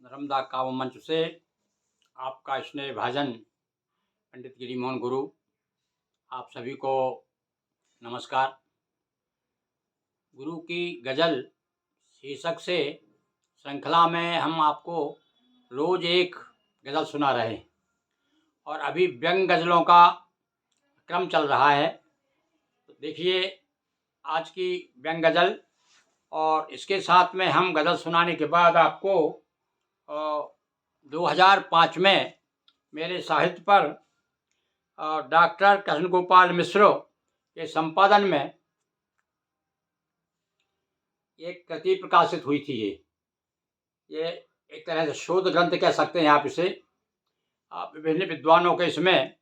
नर्मदा काव्य मंच से आपका स्नेह भाजन पंडित गिरिमोहन गुरु। आप सभी को नमस्कार। गुरु की गज़ल शीर्षक से श्रृंखला में हम आपको रोज़ एक गज़ल सुना रहे हैं और अभी व्यंग गज़लों का क्रम चल रहा है। तो देखिए आज की व्यंग गज़ल, और इसके साथ में हम गज़ल सुनाने के बाद आपको 2005 में मेरे साहित्य पर डॉक्टर कृष्ण गोपाल मिश्र के संपादन में एक कृति प्रकाशित हुई थी। ये एक तरह से शोध ग्रंथ कह सकते हैं आप इसे। विभिन्न विद्वानों के इसमें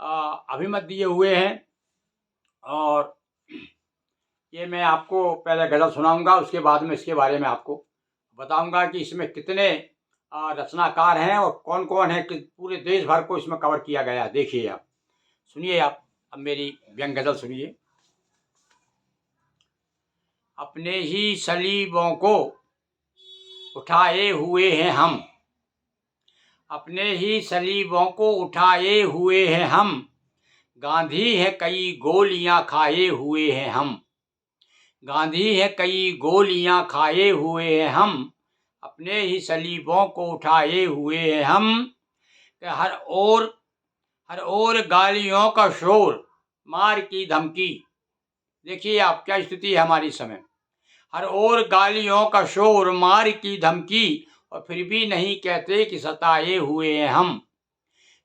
अभिमत दिए हुए हैं और ये मैं आपको पहले गज़ल सुनाऊंगा, उसके बाद में इसके बारे में आपको बताऊंगा कि इसमें कितने रचनाकार हैं और कौन कौन है, कि पूरे देश भर को इसमें कवर किया गया। देखिए आप सुनिए, आप अब मेरी व्यंग गज़ल सुनिए। अपने ही सलीबों को उठाए हुए हैं हम, अपने ही सलीबों को उठाए हुए हैं हम, गांधी है कई गोलियां खाए हुए हैं हम, गांधी है कई गोलियां खाए हुए हैं हम, अपने ही सलीबों को उठाए हुए हैं हम, कि हर ओर गालियों का शोर, मार की धमकी। देखिए आप क्या स्थिति है हमारी समय। हर ओर गालियों का शोर, मार की धमकी, और फिर भी नहीं कहते कि सताए हुए हैं हम,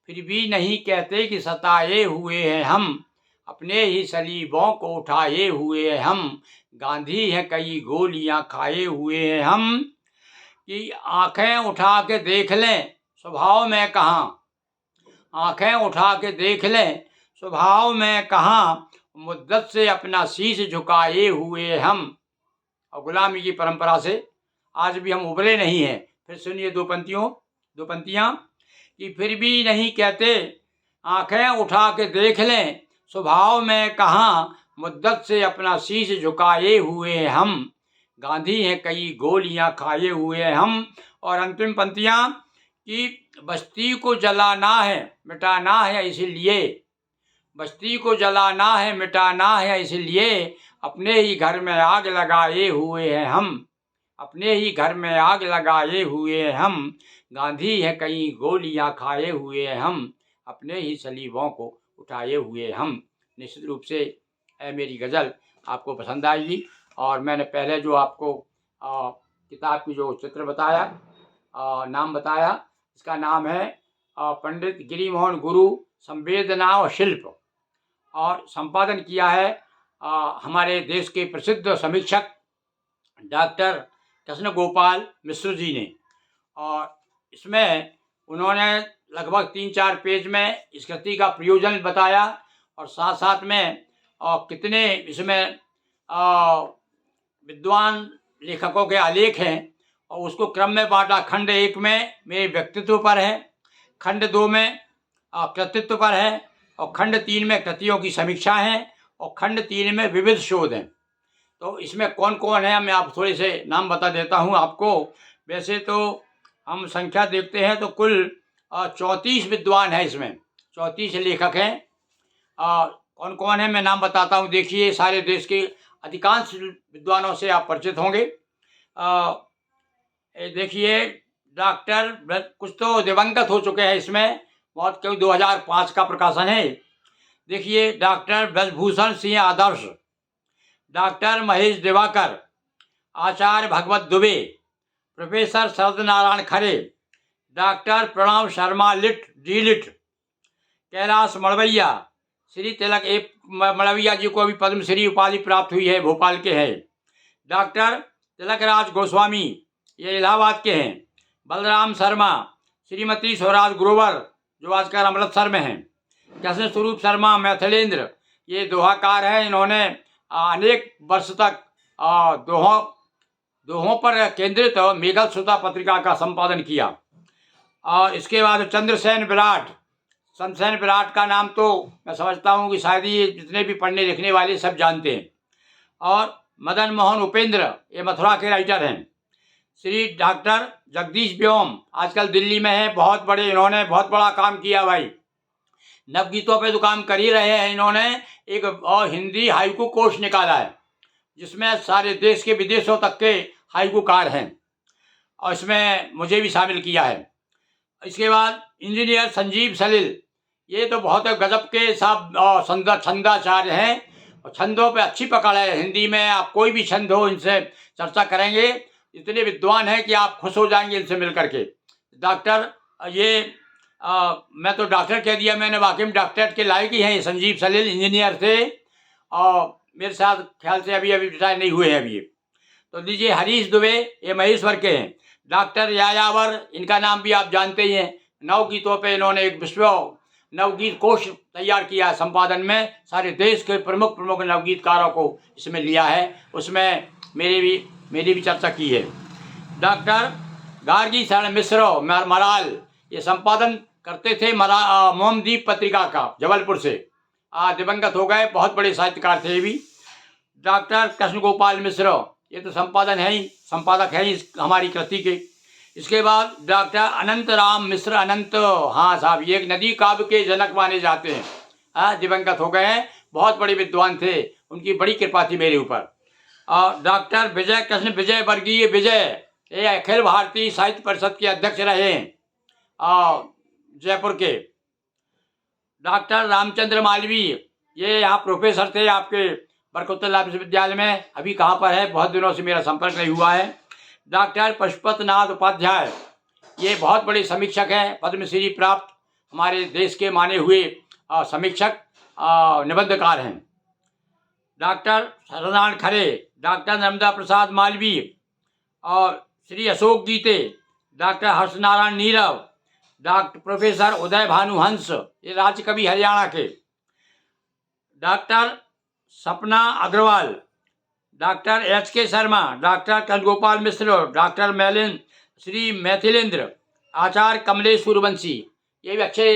फिर भी नहीं कहते कि सताए हुए हैं हम, अपने ही सलीबों को उठाए हुए हैं हम, गांधी है कई गोलियां खाए हुए हैं हम, कि आंखें उठा के देख लें स्वभाव में कहाँ, आंखें उठा के देख लें स्वभाव में कहाँ, मुद्दत से अपना शीश झुकाए हुए हम। और गुलामी की परंपरा से आज भी हम उबरे नहीं हैं। फिर सुनिए दो पंक्तियाँ, कि फिर भी नहीं कहते, आंखें उठा के देख लें स्वभाव में कहाँ, मुद्दत से अपना शीश झुकाए हुए हम, गांधी हैं कई गोलियां खाए हुए हम। और अंतिम पंक्तियाँ, कि बस्ती को जलाना है मिटाना है इसलिए, बस्ती को जलाना है मिटाना है इसलिए, अपने ही घर में आग लगाए हुए हैं हम, अपने ही घर में आग लगाए हुए हैं हम, गांधी है कई गोलियां खाए हुए हैं हम, अपने ही सलीबों को उठाए हुए हम। निश्चित रूप से मेरी गज़ल आपको पसंद आएगी। और मैंने पहले जो आपको किताब की जो चित्र बताया, नाम बताया, इसका नाम है पंडित गिरिमोहन गुरु संवेदना और शिल्प, और संपादन किया है हमारे देश के प्रसिद्ध समीक्षक डॉक्टर कृष्ण गोपाल मिश्र जी ने। और इसमें उन्होंने लगभग 3-4 पेज में इस कृति का प्रयोजन बताया, और साथ साथ में कितने इसमें विद्वान लेखकों के आलेख हैं, और उसको क्रम में बांटा। खंड 1 में मेरे व्यक्तित्व पर है, खंड 2 में कृतित्व पर है, और खंड 3 में कृतियों की समीक्षा है, और खंड 3 में विविध शोध हैं। तो इसमें कौन कौन है मैं आप थोड़े से नाम बता देता हूँ आपको। वैसे तो हम संख्या देखते हैं तो कुल 34 विद्वान हैं, इसमें 34 लेखक हैं। कौन कौन है मैं नाम बताता हूँ। देखिए सारे देश के अधिकांश विद्वानों से आप परिचित होंगे। देखिए डॉक्टर, कुछ तो दिवंगत हो चुके हैं इसमें, बहुत क्यों 2005 का प्रकाशन है। देखिए डॉक्टर ब्रजभूषण सिंह आदर्श, डॉक्टर महेश दिवाकर, आचार्य भगवत दुबे, प्रोफेसर शरद नारायण खरे, डॉक्टर प्रणव शर्मा लिट, कैलाश मड़वैया, श्री तिलक मड़वैया जी को अभी पद्मश्री उपाधि प्राप्त हुई है, भोपाल के हैं। डॉक्टर तिलकराज गोस्वामी, ये इलाहाबाद के हैं। बलराम शर्मा, श्रीमती स्वराज ग्रोवर जो आजकल अमृतसर में हैं। कृष्ण स्वरूप शर्मा मैथिलेंद्र, ये दोहाकार हैं। इन्होंने अनेक वर्ष तक दोहों पर केंद्रित मेघल सुता पत्रिका का संपादन किया। और इसके बाद चंद्रसेन विराट, चंद्रसेन विराट का नाम तो मैं समझता हूँ कि शायद ये जितने भी पढ़ने लिखने वाले सब जानते हैं। और मदन मोहन उपेंद्र, ये मथुरा के राइटर हैं। श्री डॉक्टर जगदीश व्योम आजकल दिल्ली में है, बहुत बड़े, इन्होंने बहुत बड़ा काम किया भाई। नवगीतों पे तो काम कर ही रहे हैं इन्होंने। एक और हिंदी हाइकू कोर्स निकाला है जिसमें सारे देश के विदेशों तक के हाइकूकार हैं, और इसमें मुझे भी शामिल किया है। इसके बाद इंजीनियर संजीव सलिल, ये तो बहुत गजब के साहब छंदाचार्य हैं, और छंदों पे अच्छी पकड़ है। हिंदी में आप कोई भी छंद हो, इनसे चर्चा करेंगे, इतने विद्वान हैं कि आप खुश हो जाएंगे इनसे मिल करके। डॉक्टर ये मैं तो डॉक्टर कह दिया मैंने, वाकई में डॉक्टरेट के लायक ही हैं। ये संजीव सलिल इंजीनियर थे, और मेरे साथ ख्याल से अभी रिटायर नहीं हुए हैं अभी। तो लीजिए हरीश दुबे, ये महेश्वर के हैं। डॉक्टर यायावर, इनका नाम भी आप जानते ही हैं। नवगीतों पे इन्होंने एक विश्व नवगीत कोश तैयार किया है, संपादन में सारे देश के प्रमुख प्रमुख नवगीतकारों को इसमें लिया है, उसमें मेरी भी चर्चा की है। डॉक्टर गार्गी शरण मिश्र मराल, ये संपादन करते थे मोमदीप पत्रिका का, जबलपुर से, दिवंगत हो गए, बहुत बड़े साहित्यकार थे ये भी। डॉक्टर कृष्ण गोपाल मिश्र, ये तो संपादक है इस हमारी कृति के। इसके बाद डॉक्टर अनंत राम मिश्र, अनंत, हाँ साहब, ये एक नदी काव्य के जनक माने जाते हैं, दिवंगत हो गए हैं, बहुत बड़े विद्वान थे, उनकी बड़ी कृपा थी मेरे ऊपर। और डॉक्टर विजय कृष्ण विजय वर्गीय विजय, ये अखिल भारतीय साहित्य परिषद के अध्यक्ष रहे जयपुर के। डॉक्टर रामचंद्र मालवीय, ये यहाँ प्रोफेसर थे आपके बरकतुल्लाह विश्वविद्यालय में, अभी कहाँ पर है, बहुत दिनों से मेरा संपर्क नहीं हुआ है। डॉक्टर पशुपतनाथ उपाध्याय, ये बहुत बड़े समीक्षक हैं, पद्मश्री प्राप्त हमारे देश के माने हुए समीक्षक निबंधकार हैं। डॉक्टर सत्यनारायण खरे, डॉक्टर नर्मदा प्रसाद मालवीय, और Shri Ashok Geete, doctor Harshnarayan Neerav, doctor professor Uday Bhanuhans, ये राज्य कवि हरियाणा के। Doctor Sapna Agarwal, doctor HK Sharma, doctor Kandgopal Mishra, doctor Shri Maithilendra, आचार्य कमलेश सूर्यवंशी, ये भी अच्छे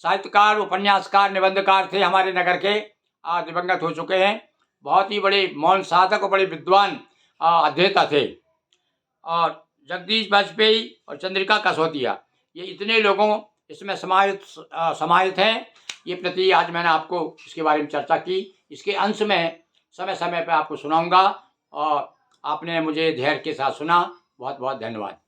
साहित्यकार, उपन्यासकार, निबंधकार थे हमारे नगर के, दिवंगत हो चुके हैं। बहुत ही बड़े मौन साधक और बड़े विद्वान अध्येता थे। और जगदीश वाजपेयी और चंद्रिका कसौतिया, ये इतने लोगों इसमें समाहित हैं। ये प्रति आज मैंने आपको इसके बारे में चर्चा की। इसके अंश में समय समय पर आपको सुनाऊंगा, और आपने मुझे धैर्य के साथ सुना। बहुत बहुत धन्यवाद।